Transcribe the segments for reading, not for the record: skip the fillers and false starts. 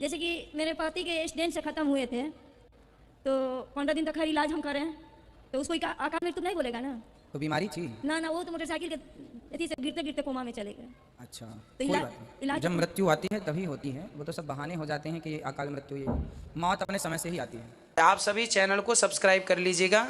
जैसे कि मेरे पति के स्टेंट से ख़त्म हुए थे, तो 15 दिन तक खैर इलाज हम करें, तो उसको अकाल मृत्यु नहीं बोलेगा ना। तो बीमारी थी ना ना, वो तो मोटरसाइकिल के अथी से गिरते गिरते कोमा में चले गए। अच्छा तो कोई बात नहीं। इलाज जब मृत्यु आती है तभी होती है, वो तो सब बहाने हो जाते हैं कि ये अकाल मृत्यु, ये मौत अपने समय से ही आती है। आप सभी चैनल को सब्सक्राइब कर लीजिएगा।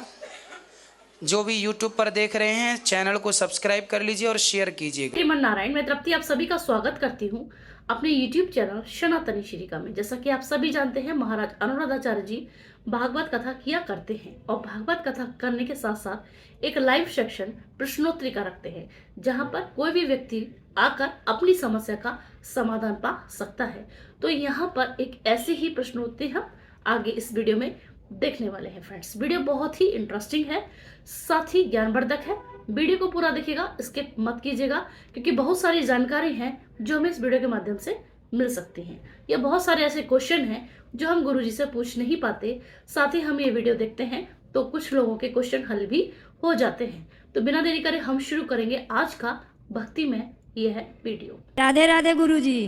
जो भी YouTube पर देख रहे हैं चैनल को सब्सक्राइब कर लीजिए और शेयर कीजिएगा। श्रीमन नारायण, मैं तृप्ति आप सभी का स्वागत करती हूँ अपने YouTube चैनल सनातनी श्रीका में। जैसा कि आप सभी जानते हैं, महाराज अनुराधाचार्य जी भागवत कथा किया करते हैं और भागवत कथा करने के साथ साथ एक लाइव सेक्शन प्रश्नोत्तरी का रखते हैं, जहां पर कोई भी व्यक्ति आकर अपनी समस्या का समाधान पा सकता है। तो यहाँ पर एक ऐसी ही प्रश्नोत्तरी हम आगे इस वीडियो में देखने वाले हैं। फ्रेंड्स, वीडियो बहुत ही इंटरेस्टिंग है, साथ ही ज्ञानवर्धक है। वीडियो को पूरा देखिएगा, स्किप मत कीजिएगा, क्योंकि बहुत सारी जानकारी है जो हमें इस वीडियो के माध्यम से मिल सकती हैं। या बहुत सारे ऐसे क्वेश्चन हैं जो हम गुरुजी से पूछ नहीं पाते, साथ ही हम ये वीडियो देखते हैं तो कुछ लोगों के क्वेश्चन हल भी हो जाते हैं। तो बिना देरी करे हम शुरू करेंगे आज का भक्ति में यह है वीडियो। राधे राधे गुरुजी।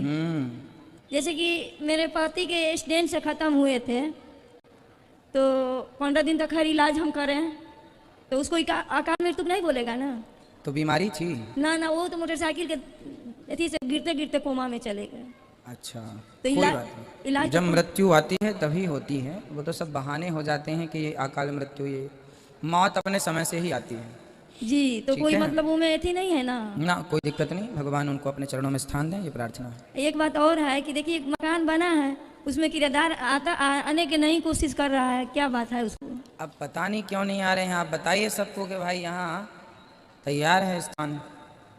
जैसे कि मेरे पति के स्टेंट से ख़त्म हुए थे, तो 15 दिन तक खैर इलाज हम करें, तो उसको अकाल मृत्यु नहीं बोलेगा ना। तो बीमारी थी ना ना, वो तो मोटरसाइकिल के अथी से गिरते गिरते कोमा में चले गए। अच्छा तो कोई बात नहीं। इलाज जब मृत्यु आती है तभी होती है, वो तो सब बहाने हो जाते हैं कि ये अकाल मृत्यु, ये मौत अपने समय से ही आती है जी। तो ठीक कोई है। मतलब वो में अथी नहीं है ना। ना, कोई दिक्कत नहीं, भगवान उनको अपने चरणों में स्थान दें, ये प्रार्थना है। एक बात और है कि देखिए, एक मकान बना है, उसमें किराएदार आने की नहीं कोशिश कर रहा है, क्या बात है उसको? अब पता नहीं क्यों नहीं आ रहे हैं। आप बताइए सबको कि भाई यहाँ तैयार है स्थान,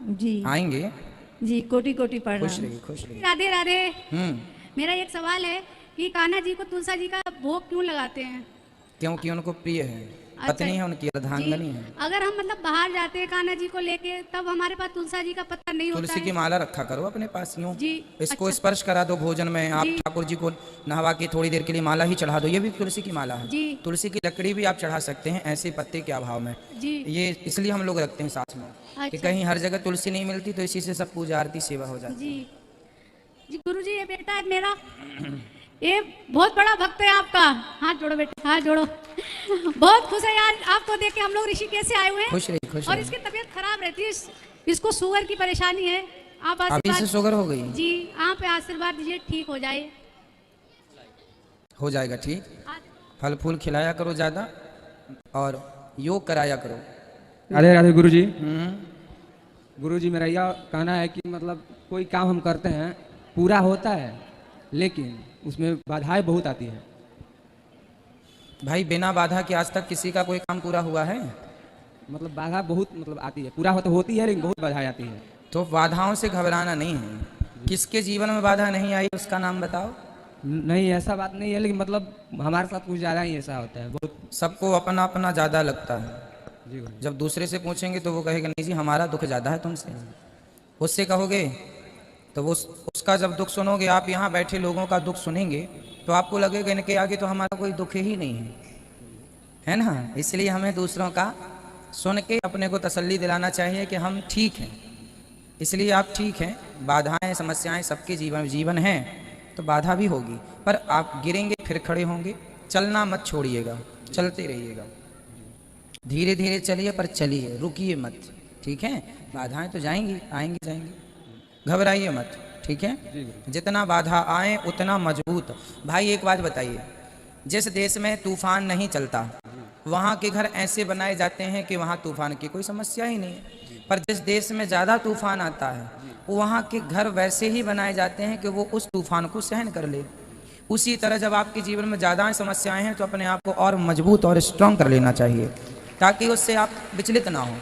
जी आएंगे। जी, कोटि कोटि खुश प्रणाम। रहिए, खुश रहिए। राधे राधे। मेरा एक सवाल है कि कान्हा जी को तुलसा जी का भोग क्यों लगाते हैं? क्योंकि उनको प्रिय है, पत्नी है उनकी, अर्धांगनी है। अगर हम मतलब बाहर जाते हैं कान्हा जी को लेके, तब हमारे पास तुलसा जी का पत्ता नहीं होता तुलसी की है। माला रखा करो अपने पास, यूं जी, इसको अच्छा। स्पर्श करा दो भोजन में। आप जी। ठाकुर जी को नहवा के थोड़ी देर के लिए माला ही चढ़ा दो, ये भी तुलसी की माला है। जी। तुलसी की लकड़ी भी आप चढ़ा सकते हैं ऐसे पत्ते के अभाव में। जी। ये इसलिए हम लोग रखते हैं साथ में कि अच्छा। कहीं हर जगह तुलसी नहीं मिलती, तो इसी से सब पूजा आरती सेवा हो जाती है। जी जी गुरु जी, ये बेटा है मेरा, ये बहुत बड़ा भक्त है आपका। हाथ जोड़ो बेटे, हाथ जोड़ो। बहुत खुश है यार आपको देख के। हम लोग ऋषिकेश से आए हुए हैं खुश रहिए, खुश और रहिए। इसकी तबीयत खराब रहती है, इसको शुगर की परेशानी है। आप अभी से आशीर्वाद शुगर हो गई? जी, आप आशीर्वाद दीजिए ठीक हो जाए। हो जाएगा ठीक। फल फूल खिलाया करो ज़्यादा और योग कराया करो। राधे राधे गुरुजी। गुरुजी, मेरा यह कहना है कि मतलब कोई काम हम करते हैं पूरा होता है, लेकिन उसमें बाधाएं बहुत आती है। भाई बिना बाधा के आज तक किसी का कोई काम पूरा हुआ है? मतलब बाधा बहुत मतलब आती है, पूरा होता होती है लेकिन बहुत बाधाएं आती है। तो बाधाओं से घबराना नहीं है। किसके जीवन में बाधा नहीं आई उसका नाम बताओ। नहीं, ऐसा बात नहीं है, लेकिन मतलब हमारे साथ कुछ ज़्यादा ही ऐसा होता है बहुत। सबको अपना अपना ज़्यादा लगता है। जी गुरु। जब दूसरे से पूछेंगे तो वो कहेगा नहीं जी हमारा दुख ज़्यादा है तुमसे। उससे कहोगे तो वो उसका जब दुख सुनोगे, आप यहाँ बैठे लोगों का दुख सुनेंगे तो आपको लगेगा इनके आगे तो हमारा कोई दुख ही नहीं है ना। इसलिए हमें दूसरों का सुन के अपने को तसल्ली दिलाना चाहिए कि हम ठीक हैं। इसलिए आप ठीक हैं। बाधाएं समस्याएं सबके जीवन हैं, तो बाधा भी होगी, पर आप गिरेंगे फिर खड़े होंगे। चलना मत छोड़िएगा, चलते रहिएगा। धीरे धीरे चलिए, पर चलिए, रुकिए मत, ठीक है। बाधाएं तो जाएंगी, आएंगी जाएंगी, घबराइए मत, ठीक है। जितना बाधा आए उतना मजबूत। भाई एक बात बताइए, जिस देश में तूफान नहीं चलता वहाँ के घर ऐसे बनाए जाते हैं कि वहाँ तूफान की कोई समस्या ही नहीं है। पर जिस देश में ज़्यादा तूफान आता है वहाँ के घर वैसे ही बनाए जाते हैं कि वो उस तूफान को सहन कर ले। उसी तरह जब आपके जीवन में ज़्यादा समस्याएं हैं तो अपने आप को और मजबूत और स्ट्रांग कर लेना चाहिए, ताकि उससे आप विचलित ना हो।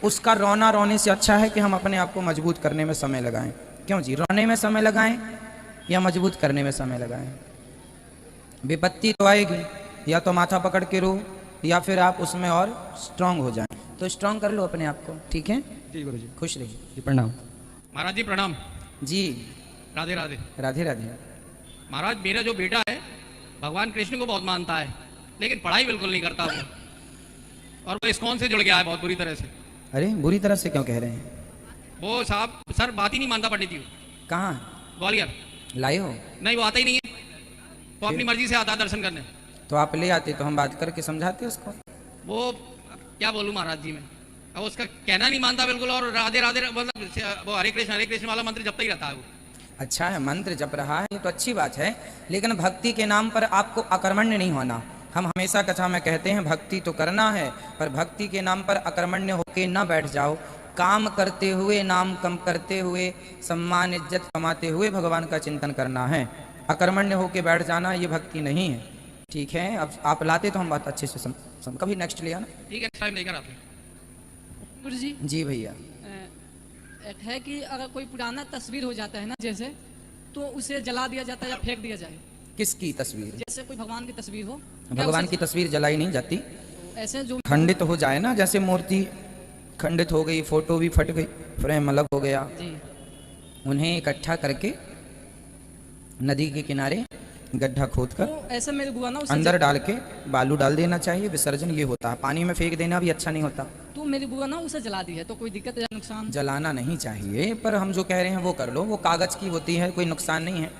उसका रोना रोने से अच्छा है कि हम अपने आप को मजबूत करने में समय लगाएं। क्यों जी, रोने में समय लगाएं या मजबूत करने में समय लगाएं? विपत्ति तो आएगी, या तो माथा पकड़ के रो या फिर आप उसमें और स्ट्रांग हो जाएं। तो स्ट्रांग कर लो अपने आप को, ठीक है। जी गुरुजी। खुश रहिए। जी प्रणाम। महाराज जी प्रणाम। जी राधे राधे। राधे राधे। महाराज, मेरा जो बेटा है भगवान कृष्ण को बहुत मानता है, लेकिन पढ़ाई बिल्कुल नहीं करता वो, और वो इस्कॉन से जुड़ गया है बहुत बुरी तरह से। अरे बुरी तरह से क्यों कह रहे हैं? वो साहब सर बात ही नहीं मानता पंडित जी। कहाँ ग्वालियर। लाए हो? नहीं, वो आता ही नहीं है। वो अपनी मर्जी से आता है दर्शन करने। तो आप ले आते तो हम बात करके समझाते उसको। वो क्या बोलूं महाराज जी में, अब उसका कहना नहीं मानता बिल्कुल, और राधे राधे मतलब वो हरे कृष्ण वाला मंत्र जपता ही रहता है वो। अच्छा है, मंत्र जप रहा है, ये तो अच्छी बात है, लेकिन भक्ति के नाम पर आपको अकर्मण्य नहीं होना। हम हमेशा कथा में कहते हैं भक्ति तो करना है, पर भक्ति के नाम पर अकर्मण्य होके न बैठ जाओ। काम करते हुए, नाम कम करते हुए, सम्मान इज्जत कमाते हुए भगवान का चिंतन करना है। अकर्मण्य होके बैठ जाना ये भक्ति नहीं है। ठीक है, अब आप लाते तो हम बात अच्छे से कभी नेक्स्ट ले आना। ठीक है, टाइम लेकर आते हैं। गुरु जी जी भैया। एक है कि अगर कोई पुराना तस्वीर हो जाता है ना जैसे, तो उसे जला दिया जाता है या फेंक दिया जाए। किसकी तस्वीर? जैसे कोई भगवान की तस्वीर हो, भगवान की तस्वीर जलाई नहीं जाती, ऐसे जो खंडित हो जाए ना, जैसे मूर्ति खंडित हो गई, फोटो भी फट गई, फ्रेम अलग हो गया, जी उन्हें इकट्ठा करके नदी के किनारे गड्ढा खोदकर तो ऐसे मेरे बुआ ना उसे अंदर डाल के बालू डाल देना चाहिए, विसर्जन ये होता है। पानी में फेंक देना भी अच्छा नहीं होता। तो मेरी बुआ ना उसे जला दी है, तो कोई दिक्कत या नुकसान? जलाना नहीं चाहिए, पर हम जो कह रहे हैं वो कर लो, वो कागज की होती है, कोई नुकसान नहीं है।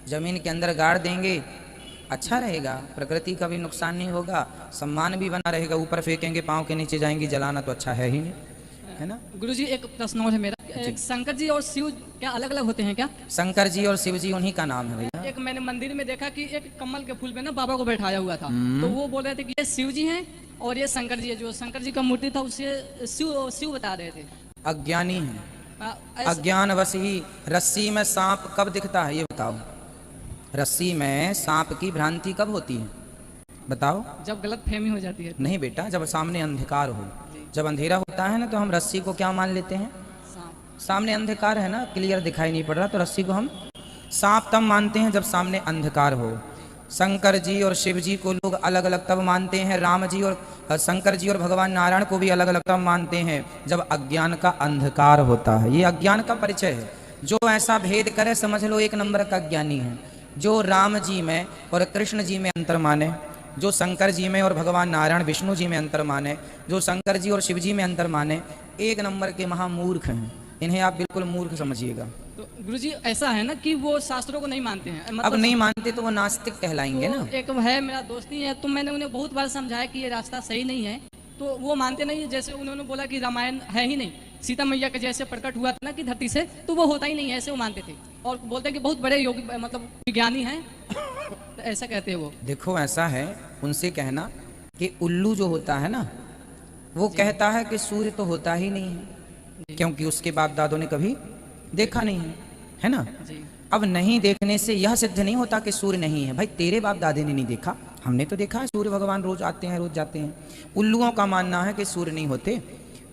जमीन के अंदर गाड़ देंगे, अच्छा रहेगा, प्रकृति का भी नुकसान नहीं होगा, सम्मान भी बना रहेगा। ऊपर फेंकेंगे, पाँव के नीचे जाएंगी, जलाना तो अच्छा है ही नहीं, है ना। गुरु जी एक प्रश्न और है मेरा, एक शंकर जी और शिव क्या अलग अलग होते हैं क्या? शंकर जी और शिव जी उन्हीं का नाम है भैया। एक मैंने मंदिर में देखा कि एक कमल के फूल पे ना बाबा को बैठाया हुआ था, तो वो बोल रहे थे कि ये शिव जी हैं और ये शंकर जी है। जो शंकर जी का मूर्ति था उसे शिव बता रहे थे। अज्ञानी है, ऐसा- अज्ञानवश ही। रस्सी में सांप कब दिखता है ये बताओ? रस्सी में सांप की भ्रांति कब होती है बताओ? जब गलत फहमी हो जाती है। नहीं बेटा, जब सामने अंधकार हो। जब अंधेरा होता है ना, तो हम रस्सी को क्या मान लेते हैं? सांप। सामने अंधकार है ना, क्लियर दिखाई नहीं पड़ रहा, तो रस्सी को हम सांप तब मानते हैं जब सामने अंधकार हो। शंकर जी और शिव जी को लोग अलग अलग तब मानते हैं, राम जी और शंकर जी और भगवान नारायण को भी अलग अलग तब मानते हैं जब अज्ञान का अंधकार होता है। ये अज्ञान का परिचय है। जो ऐसा भेद करे समझ लो एक नंबर का ज्ञानी है। जो राम जी में और कृष्ण जी में अंतर माने, जो शंकर जी में और भगवान नारायण विष्णु जी में अंतर माने, जो शंकर जी और शिव जी में अंतर माने, एक नंबर के महामूर्ख हैं। इन्हें आप बिल्कुल मूर्ख समझिएगा। तो गुरुजी ऐसा है ना कि वो शास्त्रों को नहीं मानते हैं, अब नहीं मानते तो वो नास्तिक कहलाएंगे तो ना। एक है मेरा दोस्ती है, तो मैंने उन्हें बहुत बार समझाया कि ये रास्ता सही नहीं है, तो वो मानते नहीं है। जैसे उन्होंने बोला कि रामायण है ही नहीं, सीता मैया के जैसे प्रकट हुआ था ना कि धरती से, तो वो होता ही नहीं है, ऐसे वो मानते थे। और बोलते हैं कि बहुत बड़े योगी मतलब विज्ञानी हैं, तो ऐसा कहते हैं वो। देखो ऐसा है, उनसे कहना कि उल्लू जो होता है ना, वो कहता है कि सूर्य तो होता ही नहीं है, क्योंकि उसके बाप दादों ने कभी देखा नहीं है ना। जी। अब नहीं देखने से यह सिद्ध नहीं होता कि सूर्य नहीं है। भाई तेरे बाप दादे ने नहीं देखा, हमने तो देखा है, सूर्य भगवान रोज आते हैं, रोज जाते हैं। उल्लुओं का मानना है कि सूर्य नहीं होते।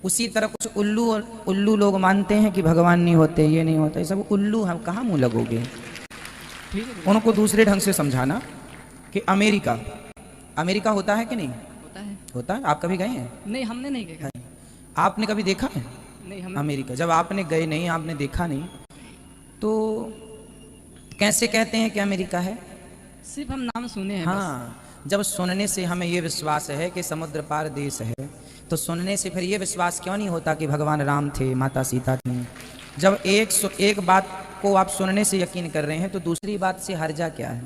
उसी तरह कुछ उल्लू लोग मानते हैं कि भगवान नहीं होते, ये नहीं होता। ये सब उल्लू, हम कहाँ मुँह लगोगे? उनको दूसरे ढंग से समझाना कि अमेरिका होता है कि नहीं होता है। होता है। आप कभी गए हैं? नहीं, हमने नहीं देखा। आपने कभी देखा है नहीं, हम अमेरिका? जब आपने गए नहीं, आपने देखा नहीं, तो कैसे कहते हैं कि अमेरिका है? सिर्फ हम नाम सुने हैं बस। हाँ, जब सुनने से हमें ये विश्वास है कि समुद्र पार देश है, तो सुनने से फिर ये विश्वास क्यों नहीं होता कि भगवान राम थे, माता सीता थी? जब एक बात को आप सुनने से यकीन कर रहे हैं, तो दूसरी बात से हर्जा क्या है?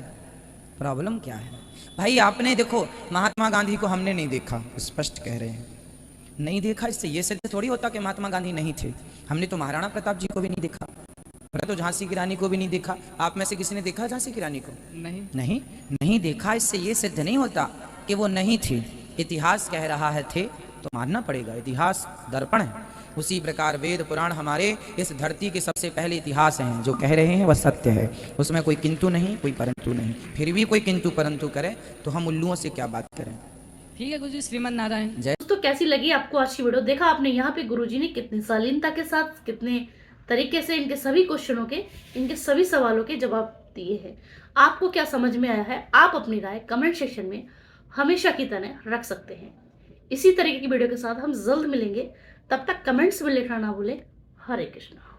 प्रॉब्लम क्या है? भाई आपने देखो, महात्मा गांधी को हमने नहीं देखा, स्पष्ट कह रहे हैं, नहीं देखा। इससे ये सिद्ध थोड़ी होता कि महात्मा गांधी नहीं थे। हमने तो महाराणा प्रताप जी को भी नहीं देखा, मैंने तो झांसी की रानी को भी नहीं देखा। आप में से किसी ने देखा झांसी की रानी को? नहीं देखा। इससे ये सिद्ध नहीं होता कि वो नहीं थी। इतिहास कह रहा है थे, तो मानना पड़ेगा। इतिहास दर्पण है। उसी प्रकार वेद पुराण हमारे इस धरती के सबसे पहले इतिहास हैं। जो कह रहे हैं वह सत्य है, उसमें कोई किंतु नहीं, कोई परंतु नहीं। फिर भी कोई किंतु परंतु करे तो हम उल्लुओं से क्या बात करें? ठीक है गुरुजी, श्रीमन नारायण। जय। दोस्तों कैसी लगी आपको आज की वीडियो? देखा आपने यहाँ पे गुरुजी ने कितनी शालीनता के साथ, कितने तरीके से इनके सभी क्वेश्चनों के, इनके सभी सवालों के जवाब दिए हैं। आपको क्या समझ में आया है? आप अपनी राय कमेंट सेक्शन में हमेशा की तरह रख सकते हैं। इसी तरीके की वीडियो के साथ हम जल्द मिलेंगे। तब तक कमेंट्स में लिखना ना भूलें। हरे कृष्णा।